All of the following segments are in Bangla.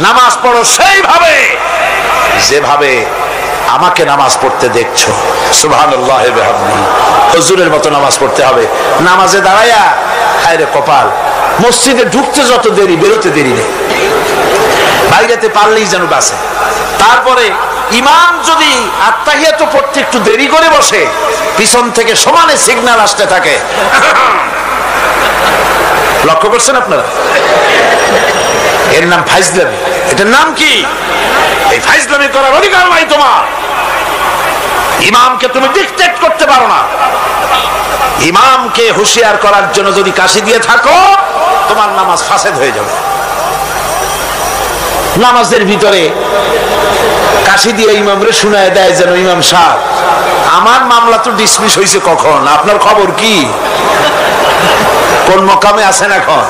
নামাজ পড়ো সেইভাবে যেভাবে আমাকে নামাজ পড়তে দেখছো। সুবহানাল্লাহ বিহামদিহি। হুজুরের মতো নামাজ পড়তে হবে। নামাজে দাঁড়ায়া হায়রে কপাল, মসজিদে ঢুকতে যত দেরি, বেরোতে দেরি নেই। বাইরেতে পারলেই যেন বাসে। তারপরে ইমাম যদি আত্তাহিয়াত পড়তে একটু দেরি করে বসে, পিছন থেকে সমানে সিগন্যাল আসতে থাকে। লক্ষ্য করছেন আপনারা? এর নাম ফাইজলামি। এটার নাম কি? এই ফাইজলামি করার অধিকার নাই তোমার। ইমামকে তুমি ডিক্টেট করতে পারো না। ইমামকে হুঁশিয়ার করার জন্য যদি কাশি দিয়ে থাকো, তোমার নামাজ ফাসেদ হয়ে যাবে। নামাজের ভিতরে কাশি দিয়ে ইমামরে শুনায় দেয় যেন, ইমাম সাহেব আমার মামলা তো ডিসমিস হয়েছে কখন, আপনার খবর কি, কোন মকামে আছেন এখন?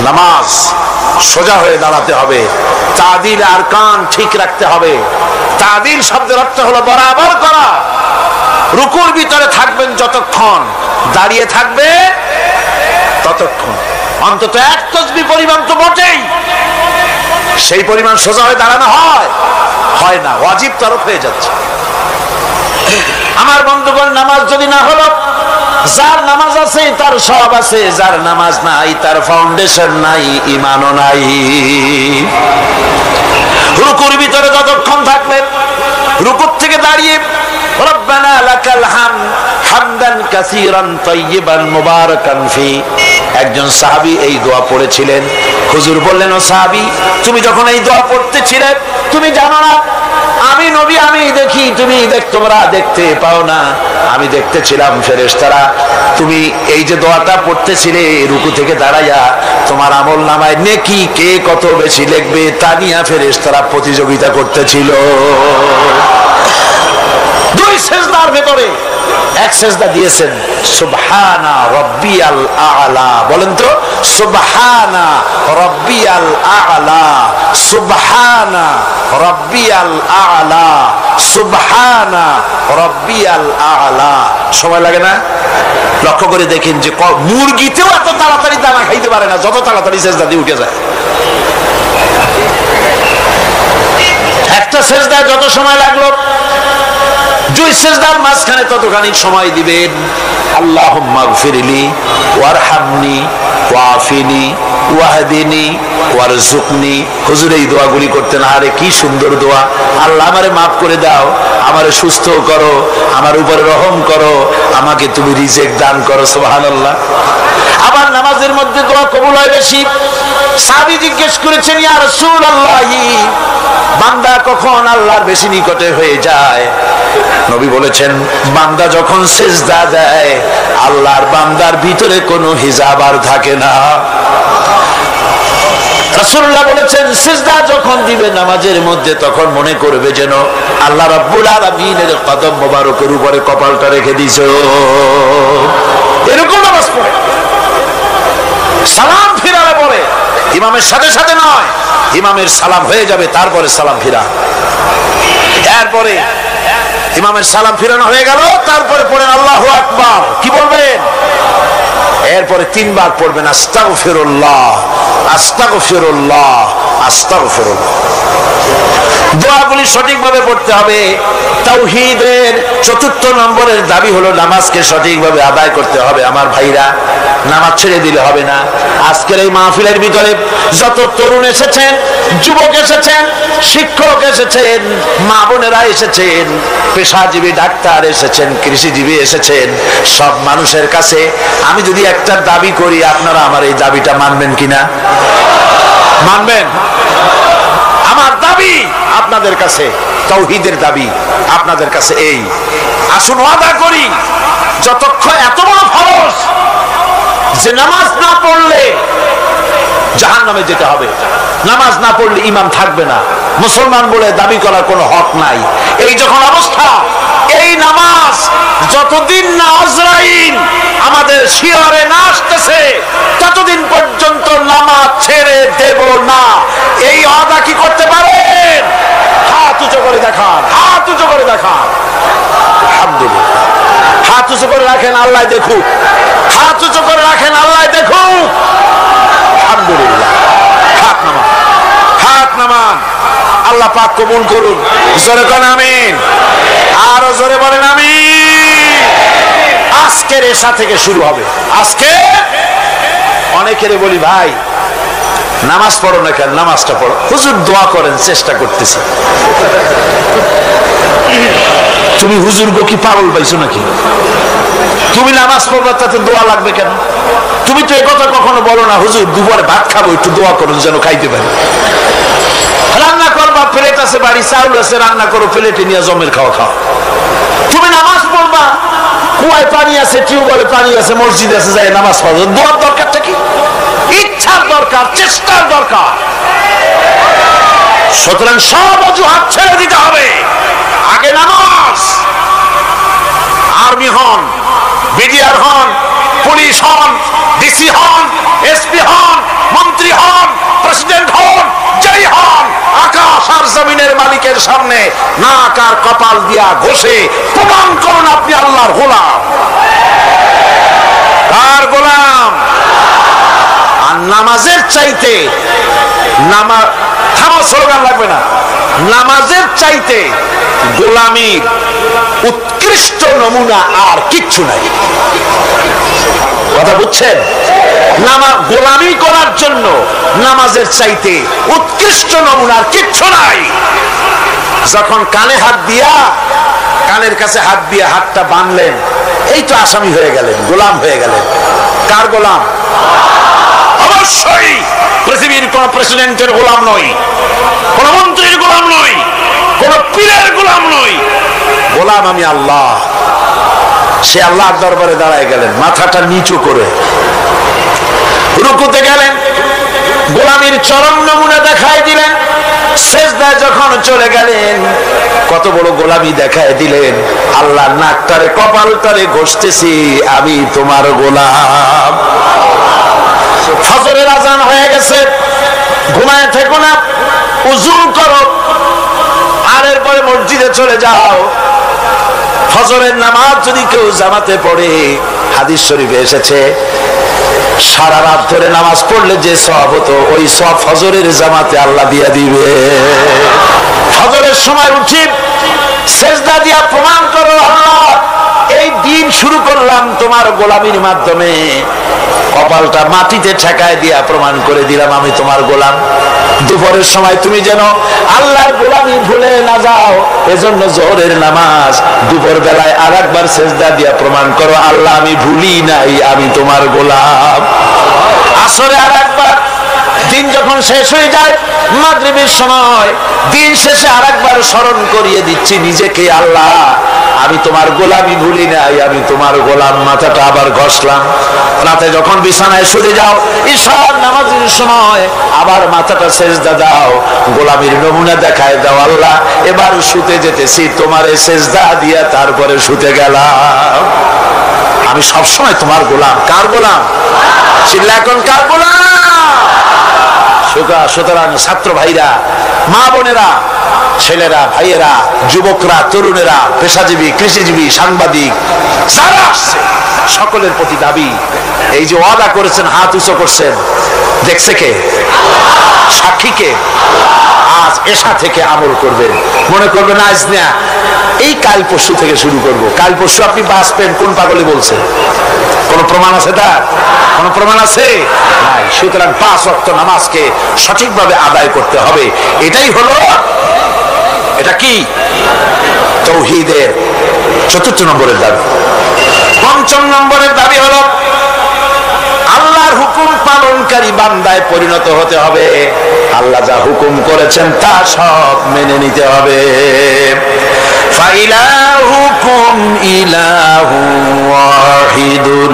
নামাজ সোজা হয়ে দাঁড়াতে হবে, তাদিল আর কান ঠিক রাখতে হবে। তাদিল শব্দের অর্থ হলো বরাবর করা। রুকুর ভিতরে থাকবেন যতক্ষণ, দাঁড়িয়ে থাকবে ততক্ষণ, অন্তত এক তাসবিহ পরিমাণ তো বটেই। সেই পরিমাণ সোজা হয়ে দাঁড়ানো হয় না, ওয়াজিব তরফ হয়ে যাচ্ছে। আমার বন্ধুগণ, নামাজ যদি না হলো, যার নামাজ আছে তার সব আছে, যার নামাজ নাই তার ফাউন্ডেশন নাই, ঈমানও নাই। রুকুর ভিতরে যতক্ষণ থাকবেন, রুকুর থেকে দাঁড়িয়ে রব্বানা লাকাল হামদ হামদান কাসীরান তাইয়িবান মুবারাকান ফি, একজন সাহাবী এই দোয়া পড়েছিলেন। হুজুর বললেন, ও সাহাবী, তুমি যখন এই দোয়া পড়তেছিলে তুমি জানো না আমি নবী, আমি দেখি, তোমরা দেখতে পাও না, আমি দেখতেছিলাম ফেরেশতারা তুমি এই যে দোয়াটা পড়তেছিলে রুকু থেকে দাঁড়াইয়া, তোমার আমল নামায় নেকি কে কত বেশি লিখবে তা নিয়ে ফেরেশতারা প্রতিযোগিতা করতেছিল। দুই সিজদার ভেতরে এক সিজদা দিয়েছেন সুবহানা রাব্বিয়াল আ'লা, বলেন তো সুবহানা রাব্বিয়াল আ'লা, সুবহানা রাব্বিয়াল আ'লা, সুবহানা রাব্বিয়াল আ'লা। সময় লাগে না? লক্ষ্য করে দেখেন যে মুরগিতেও এত তাড়াতাড়ি দানা খাইতে পারে না যত তাড়াতাড়ি সিজদা দিয়ে উঠে যায়। একটা সিজদায় যত সময় লাগলো, দুই সিজদার মাঝখানে ততখানি সময় দিবেন। আল্লাহুম্মা গফিরলি ওয়ারহামনি ওয়াফিনি ওয়াহদিনি ওয়ারযুকনি। হুজুর এই দোয়াগুলি করতেন, আরে কি সুন্দর দোয়া। আল্লাহ আমারে মাফ করে দাও, আমারে সুস্থ করো, আমার উপরে রহম করো, আমাকে তুমি রিজিক দান করো। সুবহানাল্লাহ। আবার নামাজের মধ্যে দোয়া কবুল হয় বেশি। সাহাবী জিজ্ঞেস করেছেন, ইয়া রাসূলুল্লাহ, বান্দা কখন আল্লাহর বেশি নিকটে হয়ে যায়? নবী বলেছেন, বান্দা যখন সিজদা দেয় আল্লাহর বান্দার ভিতরে কোনো হিজাব আর থাকে না। রাসূলুল্লাহ বলেছেন, সিজদা যখন দিবে নামাজের মধ্যে তখন মনে করবে যেন আল্লাহ রাব্বুল আলামিনের কদম মোবারকের উপরে কপালটা রেখে দিয়েছো। এরকম নামাজ পড়ে সালাম ফিরালে পরে, ইমামের সাথে সাথে নয়, ইমামের সালাম হয়ে যাবে তারপরে সালাম ফিরা। এরপরে ইমামের সালাম ফিরানো হয়ে গেল, তারপরে পড়েন আল্লাহু আকবার। কি বলবেন? এরপরে তিনবার পড়বেন আস্তাগফিরুল্লাহ আস্তাগফিরুল্লাহ আস্তাগফিরুল্লাহ। দোয়াগুলি সঠিকভাবে পড়তে হবে। তাওহীদের চতুর্থ নম্বরের দাবি হলো নামাজকে সঠিকভাবে আদায় করতে হবে। আমার ভাইরা, নামাজ ছেড়ে দিলে হবে না। আজকের এই মাহফিলের ভিতরে যত তরুণ এসেছেন, যুবক এসেছেন, শিক্ষক এসেছেন, মা বোনেরা এসেছেন, পেশাজীবী ডাক্তার এসেছেন, কৃষিজীবী এসেছেন, সব মানুষের কাছে আমি যদি একটা দাবি করি, আপনারা আমার এই দাবিটা মানবেন কিনা? মানবেন? আমার দাবি আপনাদের কাছে, তাওহীদের দাবি আপনাদের কাছে এই, আসুন ওয়াদা করি, যতক্ষণ এত বড় ফরজ যে নামাজ না পড়লে জাহান্নামে যেতে হবে, নামাজ না পড়লে ঈমান থাকবে না, মুসলমান বলে দাবি করার কোনো হক নাই, এই যখন অবস্থা, এই নামাজ যতদিন না আজরাইল আমাদের শিয়রে না আসতেছে ততদিন পর্যন্ত নামাজ ছেড়ে দেব না। এই ওয়াদা কি করতে পারেন? হাত উঁচু করে দেখান, হাত উঁচু করে দেখান। আলহামদুলিল্লাহ। হাত উঁচু করে রাখেন, আল্লাহ দেখুক। হাত উঁচু করে রাখেন, আল্লাহ দেখুক। আলহামদুলিল্লাহ। হাত নামান। কবুল করুন। জোরে বলেন আমিন, আরো জোরে বলেন আমিন। আজকের এশা থেকে শুরু হবে। আজকে অনেকেরে বলি, ভাই নামাজ পড়ো না কেন? নামাজটা পড়ো। হুজুর দোয়া করেন, চেষ্টা করতেছি। তুমি হুজুর গো কি পাগল পাইছো নাকি? তুমি নামাজ পড়বা, তাতে দোয়া লাগবে কেন? তুমি তো একথা কখনো বলো না, হুজুর দুপুরে ভাত খাবো, একটু দোয়া করুন যেন খাইতে পারি। রান্না করবা, প্লেট আছে বাড়ি, চাউল আছে, রান্না করো, প্লেটে নিয়ে জমের খাওয়া খাও। তুমি নামাজ পড়বা, কুয়ায় পানি আছে, টিউবওয়েলে পানি আছে, মসজিদ আছে, যাই নামাজ পড়ো। দোয়ার দরকারটা কি? ইচ্ছার দরকার, চেষ্টার দরকার। সুতরাং সব অজুহাত ছেড়ে দিতে হবে। আগে নামাজ। আর্মি হন, বিডিআর হন, পুলিশ হন, ডিসি হন, এসপি হন, মন্ত্রী হন, প্রেসিডেন্ট হন, যেই হন, আকাশ আর জমিনের মালিকের সামনে নাক আর কপাল দিয়া ঘষে প্রমাণ করুন আপনি আল্লাহর গোলাম। কার গোলাম? আর নামাজের চাইতে থামা স্লোগান লাগবে না। নামাজের চাইতে গোলামীর উৎকৃষ্ট নমুনা আর কিচ্ছু নাই। কথা বুঝছেন? গোলামি করার জন্য নামাজের চাইতে উৎকৃষ্ট নমুনা আর কিচ্ছু নাই। যখন কানে হাত দিয়া, কানের কাছে হাত দিয়ে হাতটা বাঁধলেন, এই তো আসামি হয়ে গেলেন, গোলাম হয়ে গেলেন। কার গোলাম? অবশ্যই পৃথিবীর কোন প্রেসিডেন্টের গোলাম নই, কোন মন্ত্রীর গোলাম নই, কোন পীরের গোলাম নই। গোলাম আমি আল্লাহ। সে আল্লাহর দরবারে দাঁড়ায় গেলেন, মাথাটা নিচু করে রুকুতে গেলেন, গোলামীর চরম নমুনা দেখায় দিলেন। সেজদায় যখন চলে গেলেন, কত বড় গোলামি দেখায় দিলেন। আল্লাহর নাকটারে কপালটারে ঘষতেছি, আমি তোমার গোলাম। ফজরের আজান হয়ে গেছে, ঘুমায় থেকো না, উযু করো, আর এরপরে মসজিদে চলে যাও। ফজরের নামাজ যদি কেউ জামাতে পড়ে, হাদিস শরীফে এসেছে, সারা রাত ধরে নামাজ পড়লে যে সওয়াব হতো, ওই সওয়াব ফজরের জামাতে আল্লাহ দিয়া দিবে। ফজরের সময় উঠি সেজদা দিয়া প্রমাণ করো, আল্লাহ এই দিন শুরু করলাম তোমার গোলামির মাধ্যমে। কপালটা মাটিতে ঠেকায় দিয়া প্রমাণ করে দিলাম আমি তোমার গোলাম। দুপুরের সময় তুমি যেন আল্লাহর গোলামি ভুলে না যাও, এজন্য জোহরের নামাজ দুপুর বেলায় আর একবার সেজদা দিয়া প্রমাণ করো, আল্লাহ আমি ভুলি নাই, আমি তোমার গোলাম। আসরে আর একবার, দিন যখন শেষ হয়ে যায় মাগরিবের সময়, দিন শেষে আর একবার স্মরণ করিয়ে দিচ্ছি নিজেকে, আল্লাহ আমি তোমার গোলামি ভুলি নাই, আমি তোমার গোলাম। মাথাটা আবার ঘষলাম। রাতে যখন বিছানায় শুয়ে যাও, ঈশার নামাজের সময় আবার মাথাটা সেজদা দাও, গোলামির নমুনা দেখায় দাও, আল্লাহ এবার শুতে যেতেছি, তোমারে সেজদা দিয়া তারপরে শুতে গেলাম। আমি সবসময় তোমার গোলাম। কার গোলাম? চিল্লা এখন, কার গোলাম? সুতরাং ছাত্র ভাইরা, মা বোনেরা, ছেলেরা, ভাইয়েরা, যুবকরা, তরুণেরা, পেশাজীবী, কৃষিজীবী, সাংবাদিক, যারা আসছে সকলের প্রতি দাবি, এই যে ওয়াদা করেছেন, হাত উঁচু করছেন, দেখছে কে? সাক্ষী কে? আজ এশা থেকে আমল করবেন। মনে করবেন আজ না, এই কাল পরশু থেকে শুরু করব। কাল পরশু আপনি বাঁচবেন, কোন পাগলে বলছে? কোন প্রমাণ আছে তার? কোন প্রমাণ আছে? নাই। সুতরাং 5 ওয়াক্ত নামাজকে সঠিকভাবে আদায় করতে হবে। এটাই হলো, এটা কি? তাওহীদের 4th নম্বরের দাবি। 5ম নম্বরের দাবি হলো আল্লাহর হুকুম পালনকারী বান্দায় পরিণত হতে হবে। আল্লাহ যা হুকুম করেছেন তা সব মেনে নিতে হবে। ফাইলাহুকুম ইলাহু ওয়াহিদুন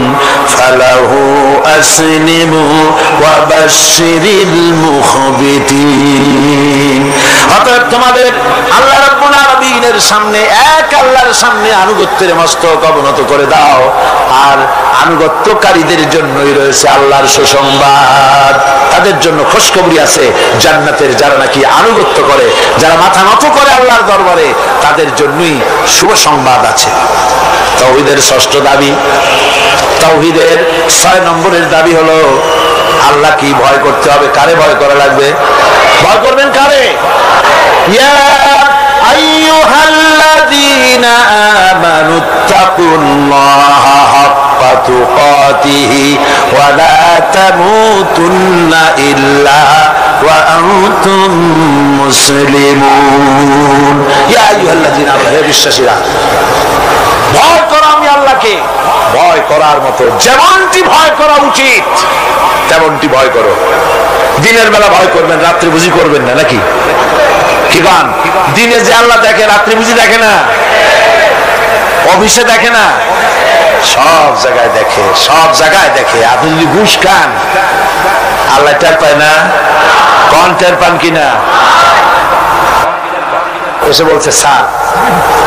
ফালাহু আসলিমু ওয়া বাশশিরিল মুখবিতিন। অতএব তোমাদের আল্লাহ রাব্বুল আলামিনের সামনে, এক আল্লাহর সামনে আনুগত্যের মস্তক অবনত করে দাও। আর আনুগত্যকারীদের জন্যই রয়েছে আল্লাহর সুসংবাদ। তাদের জন্য খুশখবরি আছে জান্নাতের, যারা নাকি আনুগত্য করে, যারা মাথা নত করে আল্লাহর দরবারে, তাদের জন্যই শুভ সংবাদ আছে। তাওহীদের 6ষ্ঠ দাবি। তাওহীদের 6 নম্বরের দাবি হলো আল্লাহ কি ভয় করতে হবে। কারে ভয় করা লাগবে? ভয় করবেন কারে? ইয়া আমানুত্তাকুল্লাহা হাক্কা তুকাতিহি ওয়া লা তামুতুন্না ইল্লা ওয়া আনতুম মুসলিমুন। ইয়া আইয়ুহাল্লাযীনা আমানু, হে বিশ্বাসীরা, ভয় করো আমি আল্লাহকে। ভয় করার মতো যেমনটি ভয় করা উচিত তেমনটি ভয় করো। দিনের বেলা ভয় করবেন, রাত্রি বুঝি করবেন না নাকি? কি গান? দিনে যে আল্লাহ দেখে, রাত্রি বুঝি দেখে না? অফিসে দেখে না? সব জায়গায় দেখে, সব জায়গায় দেখে। আপনি যদি ঘুষ খান, আল্লাহ টের পায় না? কোন টের পান কিনা? এসে বলছে, স্যার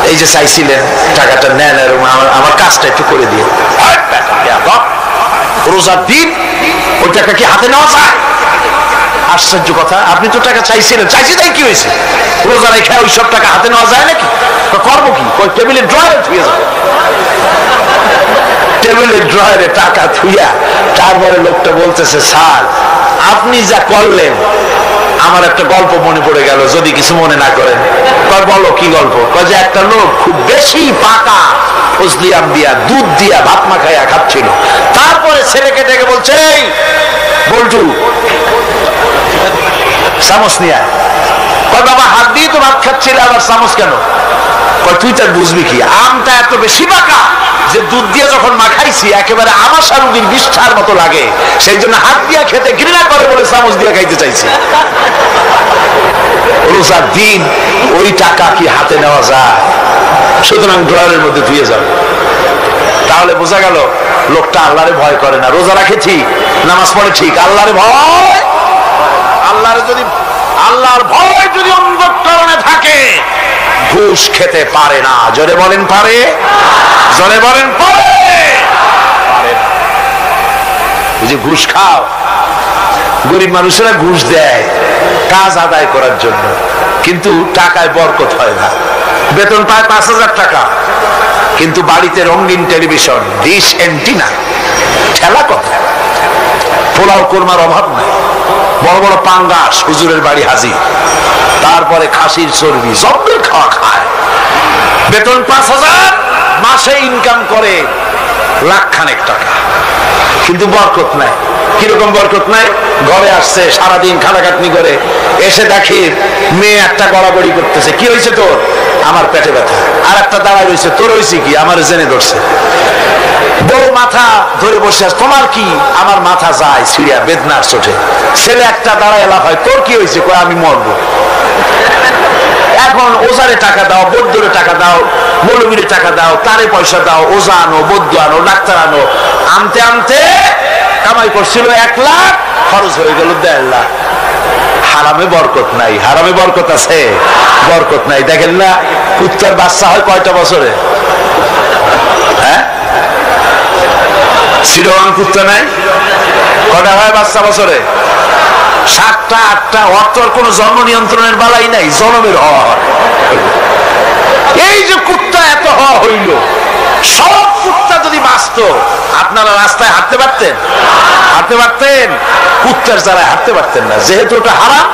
এই যে চাইছিলেন টাকাটা নেন, আমার কাজটা একটু করে দিয়ে। রোজার দিন ওই টাকা কি হাতে নেওয়া যায়? আশ্চর্য কথা, আপনি তো টাকা চাইছিলেন, চাইছি তাই কি হয়েছে? রোজা রেখে ওই সব টাকা হাতে নেওয়া যায় নাকি? করবো কি? ওই টেবিলের ড্রয়ারে থুয়ে যাবে। টেবিলের ড্রয়ারে টাকা থুইয়া তারপরে লোকটা বলতেছে, স্যার আপনি যা করলেন আমার একটা গল্প মনে পড়ে গেল, যদি কিছু মনে না করেন। বলো কি গল্প? যে একটা লোক খুব বেশি পাকা ফজলিয়াম দিয়া, দুধ দিয়া ভাত মাখাইয়া খাচ্ছিল। তারপরে ছেলেকে ডেকে বলছে, এই বল্টু চামচ নিয়া। বাবা হাত দিয়ে তো ভাত খাচ্ছিল, আবার চামচ কেন? তুই তার বুঝবি কি, আমটা এত বেশি পাকা যে দুধ দিয়ে যখন মাখাইছি একেবারে আমার সারুদিন বিষ্ঠার মতো লাগে, সেই জন্য হাত দিয়া খেতে ঘৃণা করে বলে চামচ দিয়ে খাইতে চাইছি। রোজার দিন ওই টাকা কি হাতে নেওয়া যায়? সুতরাং ড্রয়ারের মধ্যে ধুয়ে যাবে। তাহলে বোঝা গেল লোকটা আল্লাহরে ভয় করে না। রোজা রাখে ঠিক, নামাজ পড়ে ঠিক, আল্লাহরে ভয়, আল্লাহর ভয় যদি অন্তঃকরণে থাকে ঘুষ খেতে পারে না। জোরে বলেন পারে? জোরে বলেন পারে? পারে না। যে ঘুষ খাও, গরিব মানুষেরা ঘুষ দেয় কাজ আদায় করার জন্য, কিন্তু টাকায় বরকত হয় না। বেতন পায় 5,000 টাকা, কিন্তু বাড়িতে রঙিন টেলিভিশন, ডিশ এন্টিনা, ঠেলা কথা, পোলাও কোরমার অভাব নাই, বড় বড় পাঙ্গাস হুজুরের বাড়ি হাজির, তারপরে খাসির চর্বি, জব্বের খাওয়া খায়। বেতন 5,000, মাসে ইনকাম করে লাখখানেক টাকা, কিন্তু বরকত নাই। কিরকম বরকত নাই? ঘরে আসছে, সারাদিন খাটাখাটনি করে এসে দেখি মেয়ে একটা গড়াগড়ি করতেছে। কি হয়েছে তোর? আমার পেটে ব্যথা। আর একটা দাঁড়ায় রয়েছে, তোর হয়েছে কি? আমার জেনে ধরছে। বউ মাথা ধরে বসে আছে, তোমার কি? আমার মাথা যায় সিরিয়া বেদনার চোটে। ছেলে একটা দাঁড়ায় লাভ হয়, তোর কি হয়েছে? কয় আমি মরবো। এখন ওজারে টাকা দাও, বৌদ্ধরে টাকা দাও, মৌলবীরে টাকা দাও, তারে পয়সা দাও, ওজা আনো, বৌদ্ধ আনো, ডাক্তার আনো, আনতে আনতে কামাই করছিল 1 লাখ, খরচ হয়ে গেল 1.5 লাখ। হারামে বরকত নাই। হারামে বরকত আছে? বরকত নাই। দেখেন না কুত্তার বাচ্চা হয় কয়টা বছরে? হ্যাঁ, শ্রীরমান কুত্তা নাই? কটা হয় বাচ্চা বছরে? 7টা 8টা। অর্থর কোন জন্ম নিয়ন্ত্রণের বালাই নাই, জন্মের হওয়া হয়। এই যে কুত্তা এত হওয়া হইল, সব কুত্তা যদি বাঁচত, আপনারা রাস্তায় হাঁটতে পারতেন? হাঁটতে পারতেন? কুত্তার যারা হাঁটতে পারতেন না, যেহেতু ওটা হারাম,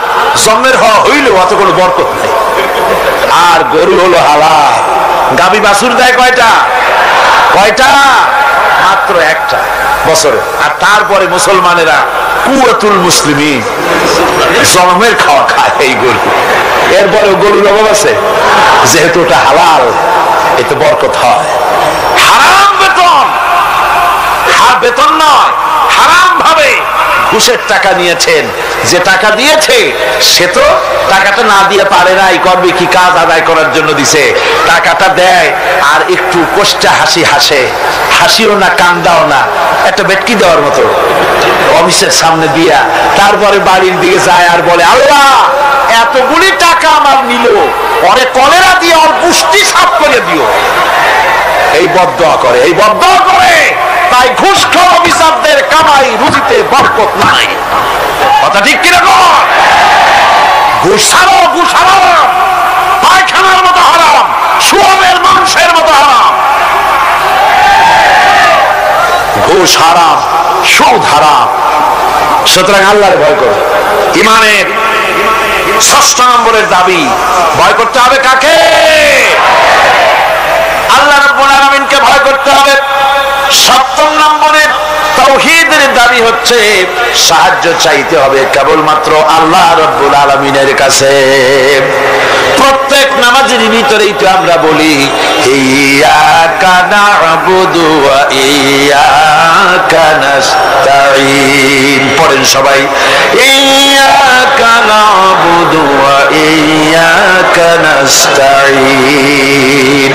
জন্মের হওয়া হইল, অত কোনো বরকত নাই। আর গরু হলো হালাল। গাভী বাছুর দেয় কয়টা? কয়টা? মাত্র 1টা বছরে। আর তারপরে মুসলমানেরা কুয়াতুল মুসলিমিন, জন্মের খাওয়া খায় এই গরু। এরপরে গরুর অভাব আছে? যেহেতু ওটা হালাল, এতে বরকত হয়। হারাম বেতন, বেতন নয়, হারাম ভাবে ঘুষের টাকা নিয়েছেন। যে টাকা দিয়েছে সে তো টাকাটা না দিয়ে পারে নাই, করবে কি? কাজ আদায় করার জন্য দিছে। টাকাটা দেয় আর একটু কষ্টা হাসি হাসে, হাসিও না কান্দাও না, একটা বেটকি দেওয়ার মতো অফিসের সামনে দিয়া তারপরে বাড়ির দিকে যায় আর বলে, আল্লাহ এতগুলি টাকা আমার নিল, পরে কলেরা দিয়ে ওর পুষ্টি সাফ করে দিও। এই বদদোয়া করে, এই বদদোয়া করে। তাই ঘুষখোর অফিসারদের কামাই রুজিতে বরকত নাই। কথা ঠিক কিরকম? ঘুষ ছাড়ো, ঘুষ হারাম, পায়খানার মতো হারাম, শুয়োরের মাংসের মতো হারাম। ঘুষ হারাম, সুদ হারাম। সুতরাং আল্লাহর ভয় করো। ইমানের 6 নম্বরের দাবি, ভয় করতে হবে কাকে? রাখতে হবে। 7 নম্বরে তাওহীদের দাবি হচ্ছে সাহায্য চাইতে হবে কেবলমাত্র আল্লাহ রাব্বুল আলামিনের কাছে। প্রত্যেক নামাজের ভিতরেই তো আমরা বলি ইয়্যাকা না'বুদু ওয়া ইয়্যাকা নাস্তাঈন। পড়েন সবাই, ইয়্যাকা না'বুদু ওয়া ইয়্যাকা নাস্তাঈন।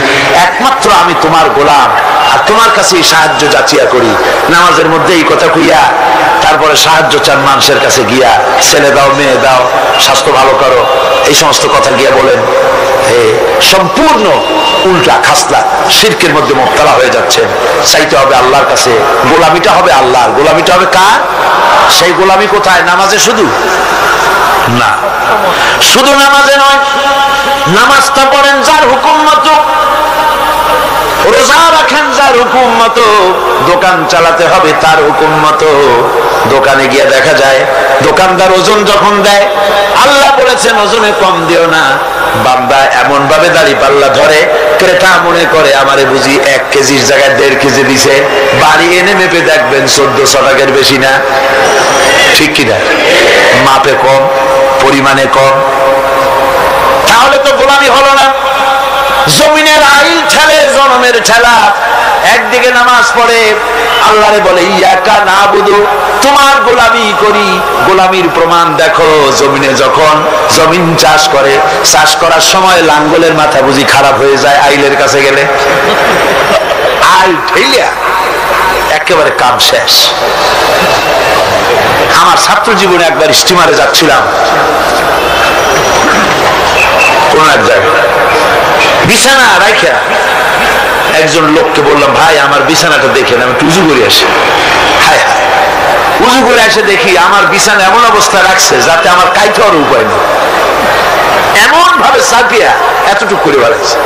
একমাত্র আমি তোমার গোলাম আর তোমার কাছে সাহায্য যাচিয়া করি। নামাজের মধ্যে এই কথা কইয়া তারপরে সাহায্য চান মানুষের কাছে গিয়া, ছেলে দাও, মেয়ে দাও, স্বাস্থ্য ভালো করো, এই সমস্ত কথা গিয়া বলেন। সম্পূর্ণ উল্টা খাসলা, শিরকের মধ্যে মুবতালা হয়ে যাচ্ছেন। চাইতে হবে আল্লাহর কাছে, গোলামিটা হবে আল্লাহর। গোলামিটা হবে কার? সেই গোলামি কোথায়? নামাজে শুধু না, শুধু নামাজে নয়, নামাজটা পড়েন যার হুকুম মতো, রোজা রাখেন যার হুকুম মতো, দোকান চালাতে হবে তার হুকুম মতো। দোকানে গিয়ে দেখা যায় দোকানদার ওজন যখন দেয়, আল্লাহ বলেছেন ওজনে কম দিও না। বান্দা এমন ভাবে দাড়ি পাল্লা ধরে, ক্রেতা মনে করে আমারে বুঝি 1 কেজির জায়গায় 1.5 কেজি দিছে। বাড়ি এনে মেপে দেখবেন 1400 টাকার বেশি না। ঠিক কিনা? মাপে কম, পরিমাণে কম। তাহলে তো গোলামি হলো না। জমিনের আইল ঠেলে জনমের ঠেলা। একদিকে নামাজ পড়ে আল্লাহরে বলে ইয়্যাকা না'বুদু, তোমার গোলামি করি। গোলামির প্রমাণ দেখো, জমিনে যখন জমিন চাষ করে, চাষ করার সময় লাঙ্গলের মাথা বুঝি খারাপ হয়ে যায় আইলের কাছে গেলে? আইল ঠেলিয়া একেবারে কাম শেষ। আমার ছাত্র জীবনে একবার স্টিমারে যাচ্ছিলাম কোন এক জায়গায়, বিছানা রাখা একজন লোককে বললাম, ভাই আমার বিছানাটা দেখেন, আমি উজু করে আসি। হায় হায়, উজু করে এসে দেখি আমার বিছানা এমন অবস্থা রাখছে যাতে আমার কাইতে হওয়ার উপায় নেই, এমন ভাবে চাপিয়া এতটুকু করে বেড়াচ্ছে।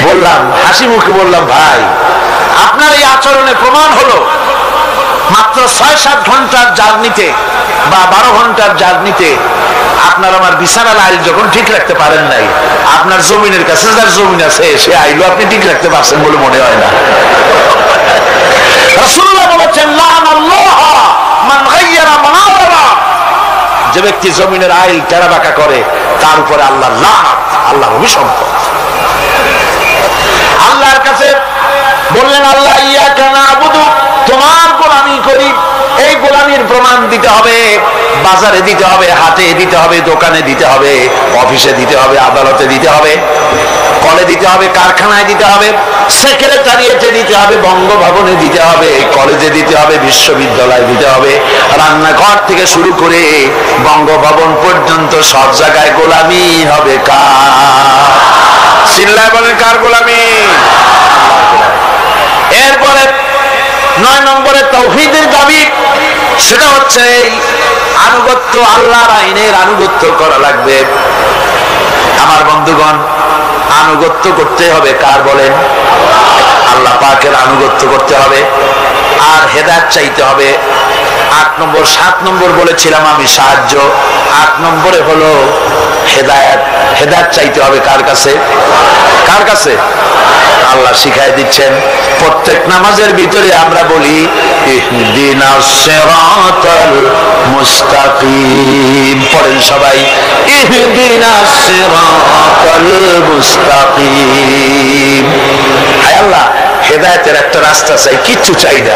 বললাম, হাসি মুখে বললাম, ভাই আপনার এই আচরণে প্রমাণ হলো মাত্র 6-7 ঘন্টার জার্নিতে বা 12 ঘন্টার জার্নিতে আপনার আমার বিছানার আইল যখন ঠিক রাখতে পারেন নাই, আপনার জমিনের কাছে যার জমিন আছে সে আইলও আপনি ঠিক রাখতে পারছেন বলে মনে হয় না। রাসূলুল্লাহ বলেছেন, লা'নাল্লাহ মান গায়্যারা মানারা, যে ব্যক্তি জমিনের আইল টেরা বাঁকা করে তার উপরে আল্লাহর লানত, আল্লাহর অভিশপ্ত। আল্লাহর কাছে বললেন, আল্লাহ ইয়্যাকা না'বুদু, তোমার গোলামি করি। এই গোলামির প্রমাণ দিতে হবে, বাজারে দিতে হবে, হাটে দিতে হবে, দোকানে দিতে হবে, অফিসে দিতে হবে, আদালতে দিতে হবে, কলে দিতে হবে, কারখানায় দিতে হবে, সেক্রেটারিয়েটে দিতে হবে, বঙ্গভবনে দিতে হবে, কলেজে দিতে হবে, বিশ্ববিদ্যালয়ে দিতে হবে। রান্নাঘর থেকে শুরু করে বঙ্গভবন পর্যন্ত সব জায়গায় গোলামি হবে কার? চিল্লায় বলেন, কার গোলামি? এরপরে 9 নম্বরে তাওহীদের দাবি, সেটা হচ্ছে আনুগত্য, আল্লাহর আইনের আনুগত্য করা লাগবে। আমার বন্ধুগণ, আনুগত্য করতে হবে কার বলেন? আল্লাহ পাকের আনুগত্য করতে হবে আর হেদায়েত চাইতে হবে। 8 নম্বর, 7 নম্বর বলেছিলাম আমি সাহায্য, 8 নম্বরে হলো হেদায়েত। হেদায়েত চাইতে হবে কার কাছে? কার কাছে? আল্লাহ শিখাই দিচ্ছেন। প্রত্যেক নামাজের ভিতরে আমরা বলি ইহদিনাস সিরাতাল মুস্তাকিম। পড়েন সবাই, ইহদিনাস সিরাতাল মুস্তাকিম। হায় আল্লাহ, হেদায়েতের একটা রাস্তা চাই, কিচ্ছু চাই না।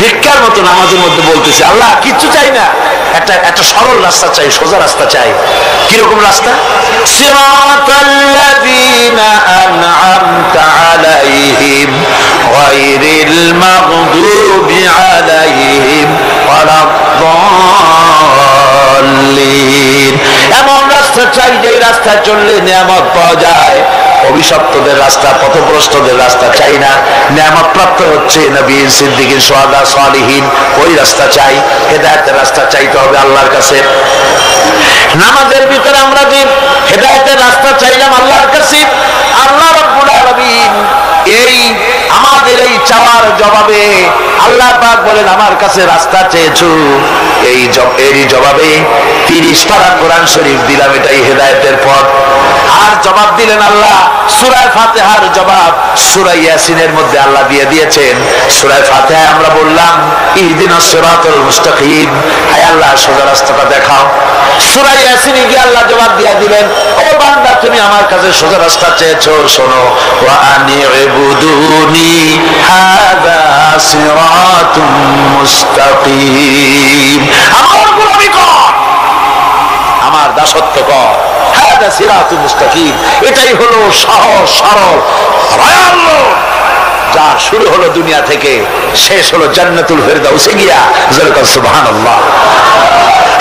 ভিক্ষার মতো নামাজের মধ্যে বলতেছে, আল্লাহ কিচ্ছু চাই না, একটা সরল রাস্তা চাই, সোজা রাস্তা চাই। কিরকম রাস্তা? সিরাতাল্লাযীনা আন'আমতা আলাইহিম গায়রিল মাগদুবি আলাইহিম ওয়ালাদ-দাল্লিন। এমন রাস্তা চাই যে রাস্তা চললে নিয়ামত পাওয়া যায়। অভিশপ্তদের রাস্তা, পথভ্রষ্টদের রাস্তা চাই না। নিয়ামত প্রাপ্ত হচ্ছে নবী, সিদ্দিকিন, শুহাদা, সালিহিন, ওই রাস্তা চাই। হেদায়েতের রাস্তা চাইতে হবে আল্লাহর কাছে। নামাজের ভিতরে আমরা যে হেদায়েতের রাস্তা চাইলাম আল্লাহর কাছে, আল্লাহ রাব্বুল আলামিন এই আমাদের এই চাওয়ার জবাবে আল্লাহ পাক বলেন আমার কাছে রাস্তা চেয়েছো, এরই জবাবে 30 পারা কোরআন শরীফ দিলাম, এটাই হেদায়েতের পথ। আর জবাব দিলেন আল্লাহ সূরা ফাতিহার জবাব সূরা ইয়াসিনের মধ্যে আল্লাহ দিয়ে দিয়েছেন। সূরা ফাতিহায় আমরা বললাম ইহদিনাস সিরাতাল মুস্তাকিম, হে আল্লাহ সোজা রাস্তাটা দেখাও। সূরা ইয়াসিনে গিয়ে আল্লাহ জবাব দিয়ে দিলেন, ও বান্দা তুমি আমার কাছে সোজা রাস্তা চেয়েছো, শোনো ওয়া আনি'বুদুনি হাদা সিরাতুম মুস্তাকিম, আমার গোলামি কর, আমার দাসত্ব কর, হাদা সিরাতুম মুস্তাকিম, এটাই হলো সহজ সরল রয়াল রোড, যার শুরু হলো দুনিয়া থেকে শেষ হলো জান্নাতুল ফেরদাউসে গিয়া। যেরকম সুবহানাল্লাহ।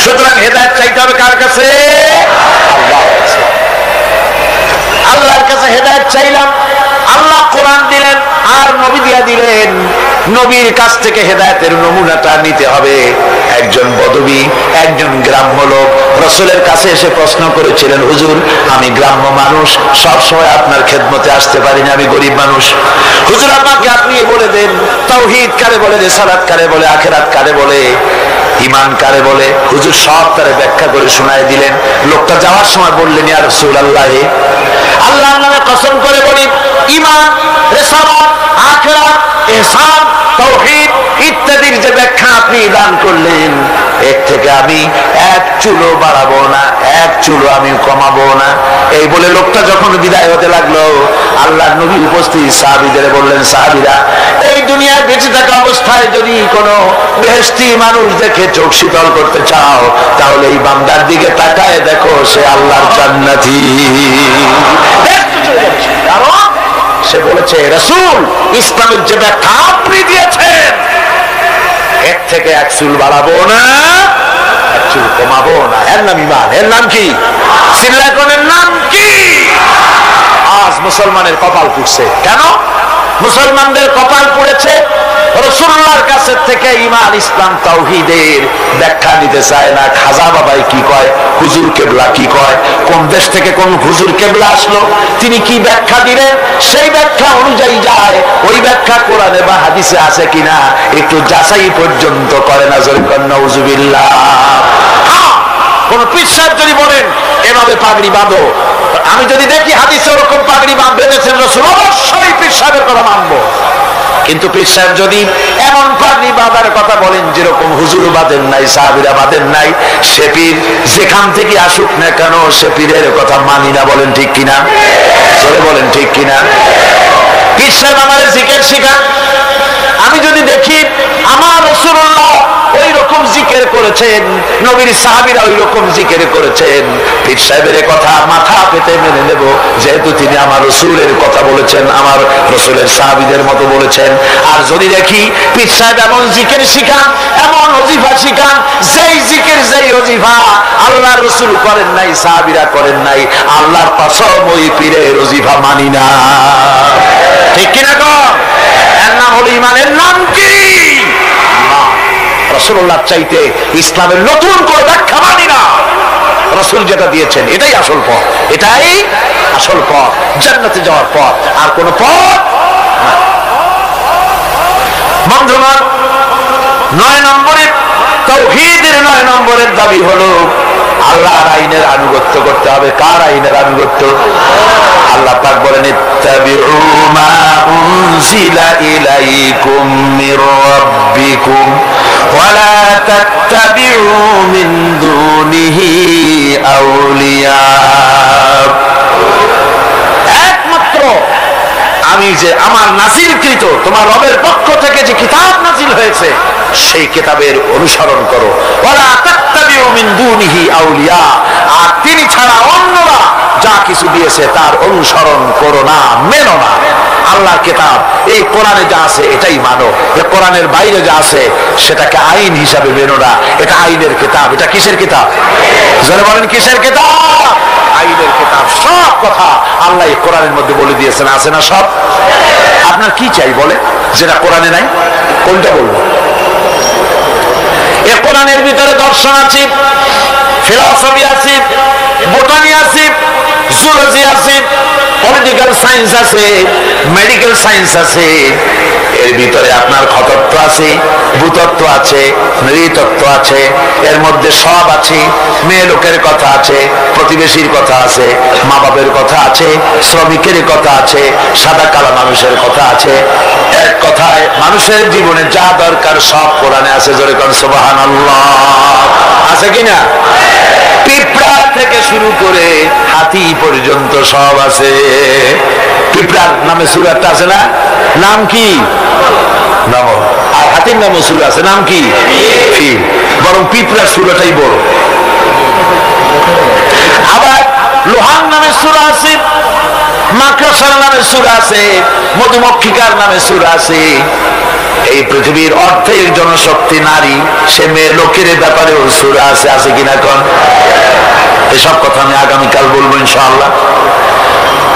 সুতরাং হেদায়েত চাইতে হবে কার কাছে? আল্লাহর কাছে। আল্লাহর কাছে হেদায়েত চাইলাম, আল্লাহ কোরআন দিলেন আর নবী দিয়া দিলেন। নবীর কাছ থেকে হেদায়েতের নমুনাটা নিতে হবে। একজন বদবী, একজন গ্রাম্য লোক রাসূলের কাছে এসে প্রশ্ন করেছিলেন, হুজুর আমি গ্রাম্য মানুষ, সব সময় আপনার খেদমতে আসতে পারি না, আমি গরিব মানুষ, হুজুর আমাকে আপনি বলে দেন তাওহীদ কারে বলে, রিসালাত কারে বলে, আখিরাত কারে বলে, ঈমান কারে বলে। হুজুর সব তারে ব্যাখ্যা করে শোনায় দিলেন। লোকটা যাওয়ার সময় বললেন, ইয়া রাসূলুল্লাহ, আল্লাহর নামে কসম করে বলি ঈমান, রিসালাত, আখিরাত, ইহসান, তাওহীদ ইত্যাদির যে ব্যাখ্যা আপনি দান করলেন, এর থেকে আমি এক চুলো বাড়াবো না, এক চুলো আমি কমাবো না। এই বলে লোকটা যখন বিদায় হতে লাগলো, আল্লাহর নবী উপস্থিত সাহাবীদের বললেন, সাহাবীরা এই দুনিয়ায় বেঁচে থাকা অবস্থায় যদি কোনো বেহেশতি মানুষ দেখে চোখ শীতল করতে চাও, তাহলে এই বান্দার দিকে তাকায় দেখো, সে আল্লাহর জান্নাতি। কারণ সে বলেছে রাসূল ইসলামের যে ব্যাখ্যা আপনি দিয়েছেন, এক থেকে এক চুল বাড়াবো না, এক চুল কমাবো না। এর নাম ঈমান। এর নাম কি? সিল্লাকনের নাম কি? আজ মুসলমানের কপাল পুড়ছে। কেন মুসলমানদের কপাল পুড়েছে? রাসূলুল্লাহর কাছে থেকে ঈমান, ইসলাম, তাওহীদের ব্যাখ্যা নিতে চায় না। খাজা বাবাই কি কয়, হুজুর কেবলা কি কয়, কোন দেশ থেকে কোন হুজুর কেবলা আসলো, তিনি কি ব্যাখ্যা দিলেন, সেই ব্যাখ্যা অনুযায়ী যায়। ওই ব্যাখ্যা কোরআনে বা হাদিসে আছে কিনা একটু যাচাই পর্যন্ত করে না। জোরে নাউজুবিল্লাহ। কোন পীর সাহেব যদি বলেন এভাবে পাগড়ি বাঁধো, আমি যদি দেখি হাদিসে ওরকম পাগড়ি বেঁধেছেন রাসূল, অবশ্যই পীর সাহেবের কথা মানবো। কিন্তু পীর সাহেব যদি এমন পাগড়ি বাঁধার কথা বলেন যেরকম হুজুর বাঁধেন নাই, সাহাবীরা বাঁধেন নাই, সে পীর যেখান থেকে আসুক না কেন সে পীরের কথা মানি না। বলেন ঠিক কিনা? জোরে বলেন ঠিক কিনা? পীর সাহেব আমাদের জিকির শিখান। আমি যদি দেখি আমার রাসূলুল্লাহ ওই রকম জিকির করেছেন, নবীর সাহাবীরা ওই রকম জিকির করেছেন, পীর সাহেবের কথা মাথা পেতে মেনে নেব, যেহেতু তিনি আমার রাসূলের কথা বলেছেন, আমার রাসূলের সাহাবীদের মতো বলেছেন। আর যদি দেখি পীর সাহেব এমন জিকির শিখান, এমন ওজিফা শিখান, যেই জিকির যেই ওজিফা আল্লাহর রাসূল করেন নাই, সাহাবীরা করেন নাই, আল্লাহর কসম ওই পীরের ওজিফা মানি না। ঠিক কিনা গো? এর নাম হলো ঈমান। এর নাম কি? রাসূলুল্লাহ চাইতে ইসলামের নতুন করে ব্যাখ্যা মানি না। রাসূল যেটা দিয়েছেন এটাই আসল পথ, এটাই আসল পথ, জান্নাতে যাওয়ার পথ, আর কোন পথ না। বন্ধুগণ, 9 নম্বরে তাওহীদের 9 নম্বরের দাবি হলো আল্লাহর আইনের আনুগত্য করতে হবে। কার আইনের আনুগত্য? আল্লাহ পাক বলেন, ইত্তাবিউ মা উনজিলা ইলাইকুম মির রাব্বিকুম ওয়া লা তাত্তাবিউ মিন দুনিহি আউলিয়া। একমাত্র আমি যে আমার নাযিলকৃত তোমার রবের পক্ষ থেকে যে কিতাব নাযিল হয়েছে সেই কিতাবের অনুসরণ করো। ওয়ালা তাত্তাবিউ মিন দুনিহি আউলিয়া, আর তিনি ছাড়া অন্যরা যা কিছু দিয়েছে তার অনুসরণ করো না, মেনো না। আল্লাহর কিতাব এই কোরআনে যা আছে এটাই মানো, এই কোরআনের বাইরে যা আছে সেটাকে আইন হিসাবে মেনো না। এটা আইনের কিতাব। এটা কিসের কিতাব? যারা বলেন কিসের কিতাব? আইনের কিতাব। সব কথা আল্লাহ এই কোরআনের মধ্যে বলে দিয়েছেন, আছে না সব? আপনার কি চাই বলে, যেটা কোরআনে নাই? কোনটা বলবো? এই কোরআনের ভিতরে দর্শন আছে, ফিলসফি আছে, বোটানি আছে, জুলজি আছে, পলিটিক্যাল সায়েন্স আছে, মেডিকেল সায়েন্স আছে, এর ভিতরে আপনার খতত্ব আছে, ভূতত্ব আছে, নৃতত্ব আছে, এর মধ্যে সব আছে। মেয়ে লোকের কথা আছে, প্রতিবেশীর কথা আছে, মা বাপের কথা আছে, শ্রমিকের কথা আছে, সাদা কালো মানুষের কথা আছে। এক কথায় মানুষের জীবনে যা দরকার সব কোরআনে আছে। জোরে কোন সুবহানাল্লাহ। আছে কিনা? পিঁপড়া থেকে শুরু করে হাতি পর্যন্ত সব আছে। পিঁপড়ার নামে সূরা একটা আছে না? নাম কি? নামল। আর হাতির নামে সূরা আছে, নাম কি? ফিল। বরং পিঁপড়ার সূরাটাই বড়। আবার লোহার নামে সূরা আছে, মাকড়সার নামে সূরা আছে, মধুমক্ষিকার নামে সূরা আছে। এই পৃথিবীর অর্ধেক জনশক্তি নারী, সে মেয়ে লোকের ব্যাপারেও সূরা আছে। আছে কিনা কোন? এসব কথা আমি আগামীকাল বলবো ইনশাআল্লাহ।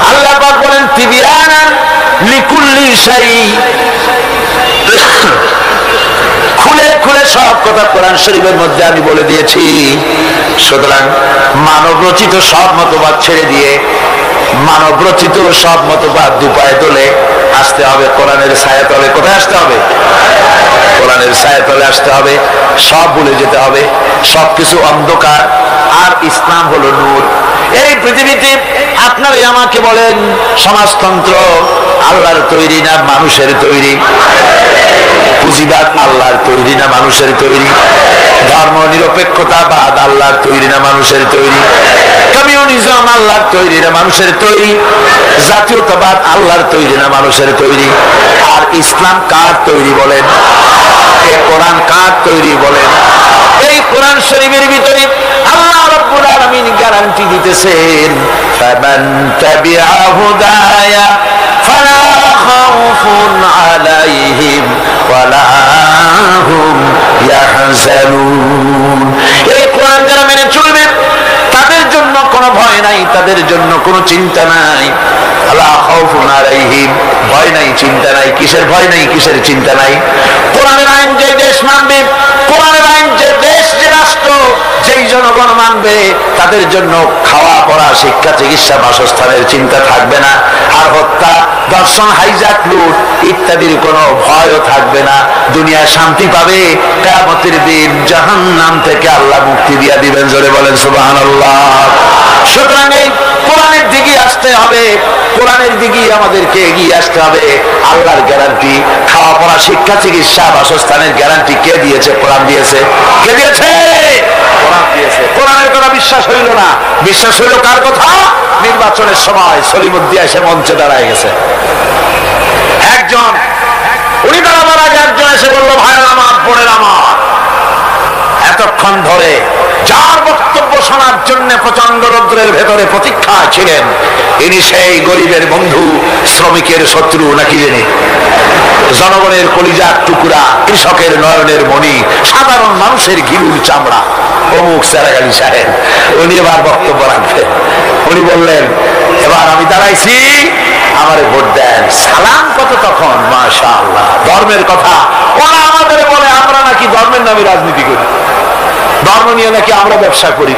আল্লাহ পাক বলেন তিবিয়ানান লিকুল্লি শাই, খুলে খুলে সব কথা কোরআন শরীফের মধ্যে আমি বলে দিয়েছি। সুতরাং মানব রচিত সব মতবাদ ছেড়ে দিয়ে মানব রচিত সব মতবাদ দুপায়ে তোলে আসতে হবে কোরআনের ছায়াতলে। কোথায় আসতে হবে? কোরআনের ছায়াতলে আসতে হবে। সব ভুলে যেতে হবে, সবকিছু অন্ধকার, আর ইসলাম হলো নূর। এই পৃথিবীতে আপনারা আমাকে বলেন সমাজতন্ত্র আল্লাহর তৈরি না মানুষের তৈরি? পুঁজিবাদ আল্লাহর তৈরি না মানুষের তৈরি? ধর্ম নিরপেক্ষতাবাদ আল্লাহর তৈরি না মানুষের তৈরি? কমিউনিজম আল্লাহর তৈরি না মানুষের তৈরি? জাতীয়তাবাদ আল্লাহর তৈরি না মানুষের তৈরি? আর ইসলাম কার তৈরি বলেন? এই কোরআন কার তৈরি বলেন? এই কোরআন শরীফের ভিতরে আল্লাহ রাব্বুল আলামিন গ্যারান্টি দিতেছেন, ফামান তাবিআ হুদায়া ফালা খাউফুন আলাইহিম ওয়ালা হুম ইয়াহজানুন। এই কোরআন যারা মেনে চলবে তাদের জন্য কোনো ভয় নাই, তাদের জন্য কোনো চিন্তা নাই। আলা খাউফুন আলাইহিম, ভয় নাই, চিন্তা নাই। কিসের ভয় নাই, কিসের চিন্তা নাই? কোরআনের আইন যে দেশ মানবে, কোরআনের আইন যে দেশ, যে রাষ্ট্র, যেই জনগণ মানবে, তাদের জন্য খাওয়া পড়া শিক্ষা চিকিৎসা বাসস্থানের চিন্তা থাকবে না। আর হত্যা দর্শন হাইজাক লুট ইত্যাদির কোনো ভয়ও থাকবে না। দুনিয়া শান্তি পাবে, কিয়ামতের দিন জাহান্নাম থেকে আল্লাহ মুক্তি দিয়ে দিবেন। জোরে বলেন সুবহানাল্লাহ। সুতরাং এই কোরআনের দিকে আসতে হবে, কোরআনের দিকে আমাদেরকে এগিয়ে আসতে হবে। আল্লাহর গ্যারান্টি, খাওয়া পড়া শিক্ষা চিকিৎসা বাসস্থানের গ্যারান্টি কে দিয়েছে? কোরআন দিয়েছে। কে দিয়েছে? কোরআন দিয়েছে। কোরআনের কথা বিশ্বাস হইল না, বিশ্বাস হইল কার কথা? নির্বাচনের সময় সলিমুদ্দিন এসে মঞ্চে দাঁড়ায় গেছে। একজন উনি দাঁড়াবার আগে একজন এসে বললো, ভাইয়ের আমার, বোনের আমার, এতক্ষণ ধরে যার বক্তব্য শোনার জন্য প্রচন্ড রৌদ্রের ভেতরে প্রতীক্ষায় ছিলেন, ইনি সেই গরিবের বন্ধু, শ্রমিকের শত্রু নাকি জানি, জনগণের কলিজার টুকরা, কৃষকের নয়নের মণি, সাধারণ মানুষের ঘিলুর চামড়া, অমুক সেরাগালি সাহেব। উনি এবার বক্তব্য রাখবেন। উনি বললেন, এবার আমি দাঁড়াইছি, আমারে ভোট দেন। সালাম কত তখন, মাশাআল্লাহ। ধর্মের কথা ওরা আমাদের বলে, আমরা নাকি ধর্মের নামে রাজনীতি করি, ধর্ম নিয়ে নাকি আমরা ব্যবসা করি।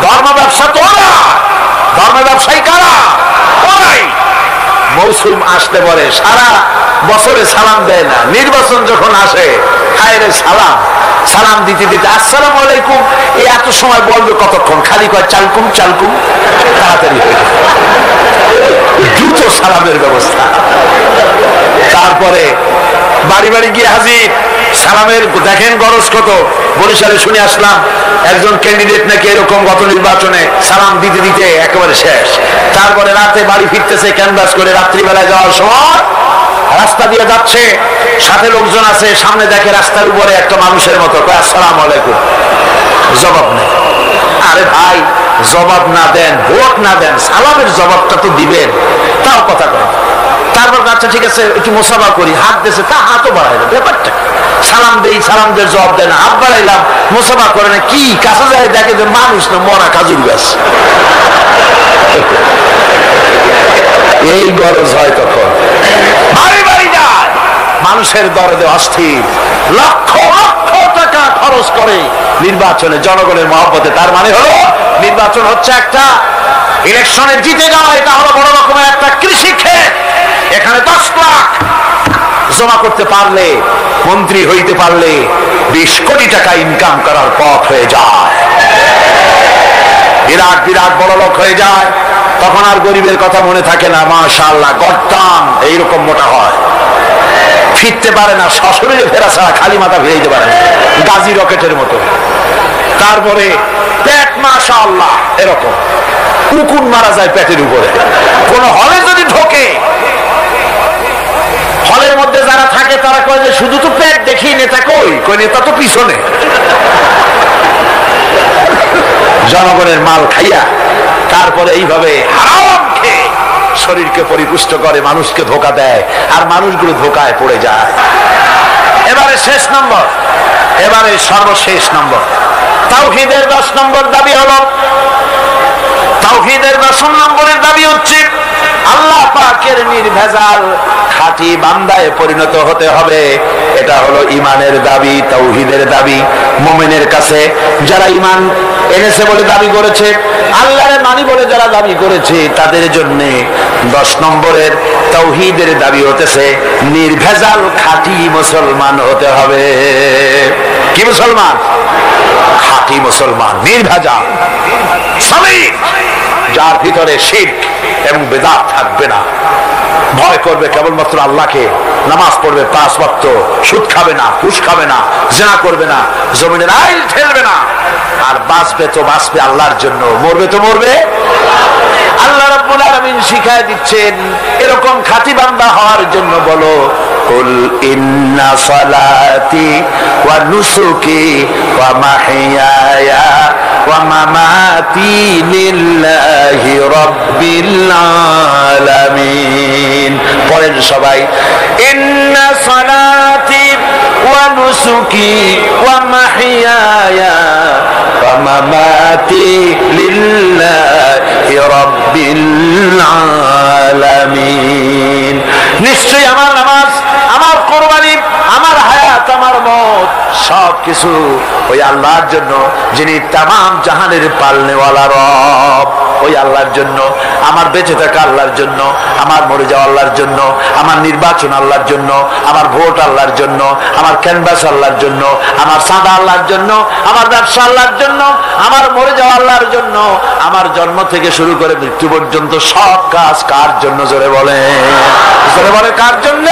ধর্ম ব্যবসা তো ওরা, ধর্ম ব্যবসায়ী কারা? ওরাই। মৌসুম আসতে বলে সারা বছরে সালাম দেয় না, নির্বাচন যখন আসে হায়রে সালাম। সালাম দিতে দিতে আসসালামু আলাইকুম, এই এত সময় বলবে কতক্ষণ? খালি কয় চালকুম চালকুম, তাড়াতাড়ি হয়ে যায়। দ্রুত সালামের ব্যবস্থা। তারপরে বাড়ি বাড়ি গিয়ে হাজির, সালামের দেখেন গরজ কত। বরিশালে শুনে আসলাম একজন ক্যান্ডিডেট নাকি এরকম গত নির্বাচনে সালাম দিতে দিতে একেবারে শেষ। তারপরে রাতে বাড়ি ফিরতেছে ক্যানভাস করে, রাত্রিবেলায় যাওয়ার সময় রাস্তা দিয়ে যাচ্ছে, সাথে লোকজন আছে, সামনে দেখে রাস্তার উপরে একটা মানুষের মতো কয় আসসালামু আলাইকুম, জবাব নেই। আরে ভাই, জবাব না দেন, ভোট না দেন, সালামের জবাবটা তো দিবেন, তাও কথা কয়। তারপর আচ্ছা ঠিক আছে একটু মুসাফা করি, হাত দিয়েছে, তা হাতও বাড়াইল। ব্যাপারটা সালাম দেই, সালামদের জবাব দেয় না, হাত বাড়াইলাম, মুসাফা করে না, কি কাছে যায় দেখে যে মানুষ না, মরা কাজুর গাছ। এই গরজ হয় তখন, বাড়ি বাড়ি যায়, মানুষের দরদে অস্থির, লক্ষ লক্ষ টাকা খরচ করে নির্বাচনে জনগণের মহব্বতে। তার মানে হলো নির্বাচন হচ্ছে একটা ইলেকশনে জিতে যাওয়া এটা হলো বড় রকমের একটা কৃষি ক্ষেত। এখানে 10 লাখ জমা করতে পারলে, মন্ত্রী হইতে পারলে 20 কোটি টাকা ইনকাম করার পথ হয়ে যায়, বিরাট বিরাট বড় লোক হয়ে যায়। তখন আর গরিবের কথা মনে থাকে না। মাশাআল্লাহ, গর্দান এইরকম মোটা হয়, ফিরতে পারে না, শ্বশুরে ফেরা ছাড়া খালি মাথা ফিরাইতে পারে না, গাজী রকেটের মতো। তারপরে পেট মাশাআল্লাহ এরকম উকুন মারা যায় পেটের উপরে। কোন হলে যদি ঢোকে, হলের মধ্যে যারা থাকে তারা কয় যে শুধু তো পেট দেখি, নেতা কই? কই নেতা তো পিছনে। জনগণের মাল খাইয়া তারপরে এইভাবে হারাম খেয়ে শরীরকে পরিপুষ্ট করে, মানুষকে ধোঁকা দেয়, আর মানুষগুলো ধোঁকায় পড়ে যায়। এবারে শেষ নম্বর, এবারে সর্বশেষ নম্বর, তাওহীদের 10 নম্বর দাবি হলো, তাওহীদের 10 নম্বরের দাবি হচ্ছে আল্লাহ পাকের নির্ভেজাল খাঁটি বান্দায় পরিণত হতে হবে। এটা হলো ঈমানের দাবি, তাওহীদের দাবি। মুমিনের কাছে যারা ঈমান এনেছে বলে দাবি করেছে, আল্লাহর মানি বলে যারা দাবি করেছে, তাদের জন্য 10 নম্বরের তাওহীদের দাবি হতেছে নির্ভেজাল খাঁটি মুসলমান হতে হবে। কি মুসলমান? খাঁটি মুসলমান, নির্ভেজাল, সলিম, যার ভিতরে শিরক এবং বেদাত থাকবে না। ভয় করবে কেবলমাত্র আল্লাহকে, নামাজ পড়বে 5 ওয়াক্ত, সুদ খাবে না, ঘুষ খাবে না, জিনা করবে না, জমিনের আইল ঠেলবে না, আর বাঁচবে তো বাঁচবে আল্লাহর জন্য, মরবে তো মরবে। আল্লাহ রাব্বুল আলামিন শিখায় দিচ্ছেন এরকম খাঁটি বান্দা হওয়ার জন্য বলো, কুল ইন্না সালাতি ওয়া নুসুকি ওয়া মাহইয়ায়া ওয়া মামাতি লিল্লাহি রাব্বিল আলামিন। পড়েন সবাই, ইন্না সালাতি ওয়া নুসুকি ওয়া মাহইয়ায়া ওয়া মামাতি লিল্লাহি রাব্বিল আলামিন। নিশ্চয়ই আমার নামাজ, আমার কোরবানি, আমার হায়াত, আমার মত সবকিছু ওই আল্লাহর জন্য, যিনি তামাম জাহানের পালনেওয়ালা রব। ওই আল্লাহর জন্য, আমার বেঁচে থাকা আল্লাহর জন্য, আমার মরে যাওয়া আল্লাহর জন্য, আমার নির্বাচন আল্লাহর জন্য, আমার ভোট আল্লাহর জন্য, আমার ক্যানভাস আল্লাহর জন্য, আমার সাদা আল্লাহর জন্য, আমার ব্যবসা আল্লাহর জন্য, আমার মরে যাওয়া আল্লাহর জন্য, আমার জন্ম থেকে শুরু করে মৃত্যু পর্যন্ত সব কাজ কার জন্য? জোরে বলে, জোরে বলে, কার জন্য?